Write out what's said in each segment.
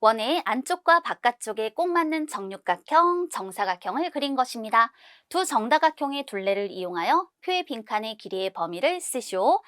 원의 안쪽과 바깥쪽에 꼭 맞는 정육각형, 정사각형을 그린 것입니다. 두 정다각형의 둘레를 이용하여 표의 빈칸의 길이의 범위를 쓰시오.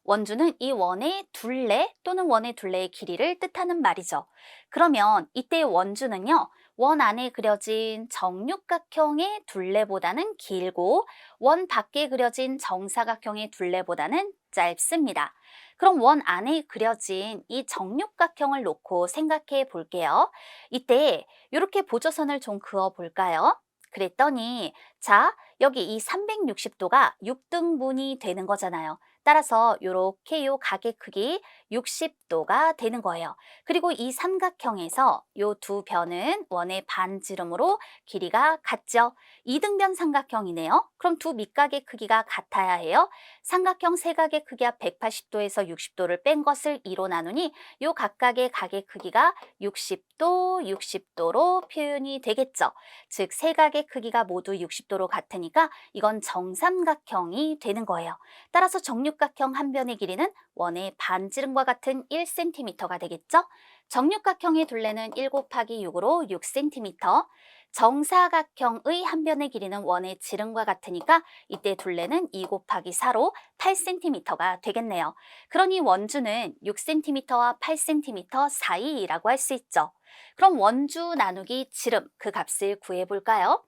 원주는 이 원의 둘레 또는 원의 둘레의 길이를 뜻하는 말이죠. 그러면 이때 원주는요, 원 안에 그려진 정육각형의 둘레보다는 길고 원 밖에 그려진 정사각형의 둘레보다는 짧습니다. 그럼 원 안에 그려진 이 정육각형을 놓고 생각해 볼게요. 이때 이렇게 보조선을 좀 그어 볼까요? 그랬더니 자, 여기 이 360도가 6등분이 되는 거잖아요. 따라서 이렇게 요 각의 크기 60도가 되는 거예요. 그리고 이 삼각형에서 요 두 변은 원의 반지름으로 길이가 같죠. 이등변 삼각형이네요. 그럼 두 밑각의 크기가 같아야 해요. 삼각형 세 각의 크기와 180도에서 60도를 뺀 것을 2로 나누니 요 각각의 각의 크기가 60도, 60도로 표현이 되겠죠. 즉, 세 각의 크기가 모두 60도로 같으니까 이건 정삼각형이 되는 거예요. 따라서 정육각형 한 변의 길이는 원의 반지름과 같은 1cm가 되겠죠. 정육각형의 둘레는 1 곱하기 6으로 6cm, 정사각형의 한 변의 길이는 원의 지름과 같으니까 이때 둘레는 2 곱하기 4로 8cm가 되겠네요. 그러니 원주는 6cm와 8cm 사이라고 할 수 있죠. 그럼 원주 나누기 지름 그 값을 구해볼까요?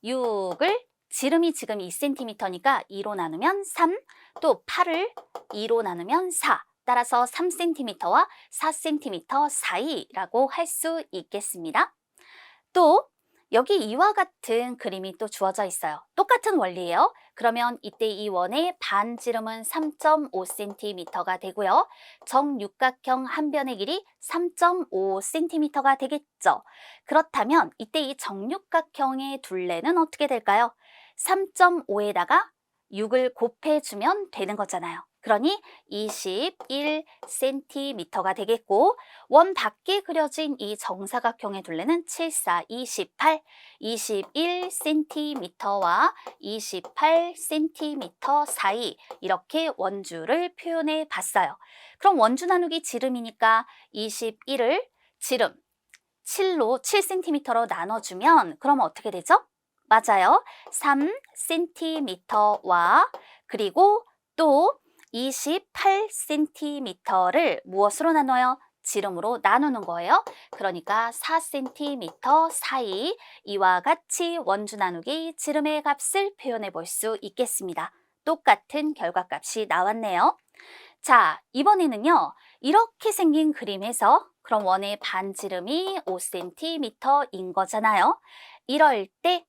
6을 지름이 지금 2cm니까 2로 나누면 3, 또 8을 2로 나누면 4. 따라서 3cm와 4cm 사이라고 할 수 있겠습니다. 또 여기 이와 같은 그림이 또 주어져 있어요. 똑같은 원리예요. 그러면 이때 이 원의 반지름은 3.5cm가 되고요. 정육각형 한 변의 길이 3.5cm가 되겠죠. 그렇다면 이때 이 정육각형의 둘레는 어떻게 될까요? 3.5에다가 6을 곱해주면 되는 거잖아요. 그러니 21cm가 되겠고 원 밖에 그려진 이 정사각형의 둘레는 7, 4, 28, 21cm와 28cm 사이 이렇게 원주를 표현해 봤어요. 그럼 원주 나누기 지름이니까 21을 지름 7cm로 나눠주면 그럼 어떻게 되죠? 맞아요. 3cm와 그리고 또 28cm를 무엇으로 나눠요? 지름으로 나누는 거예요. 그러니까 4cm 사이 이와 같이 원주 나누기 지름의 값을 표현해 볼 수 있겠습니다. 똑같은 결과값이 나왔네요. 자, 이번에는요. 이렇게 생긴 그림에서 그럼 원의 반지름이 5cm인 거잖아요. 이럴 때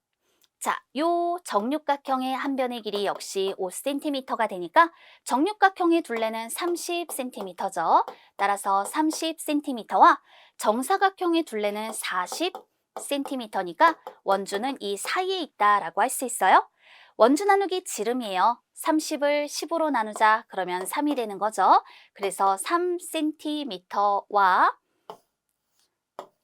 자, 요 정육각형의 한 변의 길이 역시 5cm가 되니까 정육각형의 둘레는 30cm죠. 따라서 30cm와 정사각형의 둘레는 40cm니까 원주는 이 사이에 있다라고 할 수 있어요. 원주 나누기 지름이에요. 30을 10으로 나누자 그러면 3이 되는 거죠. 그래서 3cm와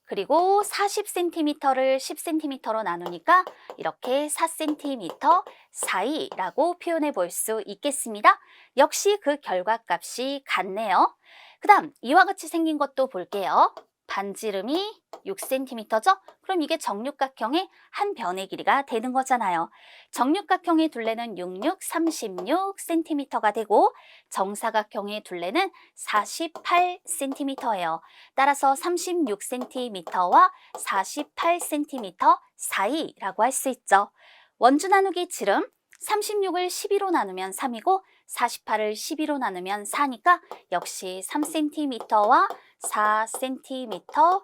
그리고 40cm를 10cm로 나누니까 이렇게 4cm 사이라고 표현해 볼 수 있겠습니다. 역시 그 결과값이 같네요. 그 다음 이와 같이 생긴 것도 볼게요. 반지름이 6cm죠? 그럼 이게 정육각형의 한 변의 길이가 되는 거잖아요. 정육각형의 둘레는 66, 36cm가 되고 정사각형의 둘레는 48cm예요. 따라서 36cm와 48cm 사이라고 할 수 있죠. 원주 나누기 지름 36을 12로 나누면 3이고 48을 12로 나누면 4니까 역시 3cm와 4cm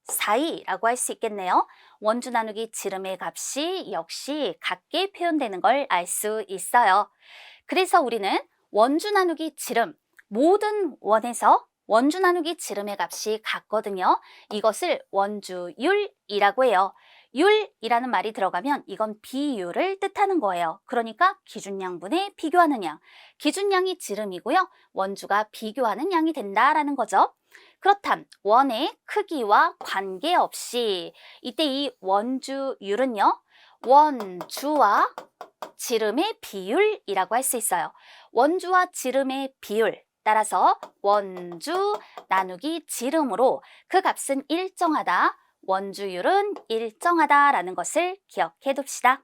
사이라고 할 수 있겠네요. 원주 나누기 지름의 값이 역시 같게 표현되는 걸 알 수 있어요. 그래서 우리는 원주 나누기 지름, 모든 원에서 원주 나누기 지름의 값이 같거든요. 이것을 원주율이라고 해요. 율이라는 말이 들어가면 이건 비율을 뜻하는 거예요. 그러니까 기준양분에 비교하는 양. 기준양이 지름이고요. 원주가 비교하는 양이 된다라는 거죠. 그렇담 원의 크기와 관계없이 이때 이 원주율은요. 원주와 지름의 비율이라고 할 수 있어요. 원주와 지름의 비율 따라서 원주 나누기 지름으로 그 값은 일정하다, 원주율은 일정하다라는 것을 기억해 둡시다.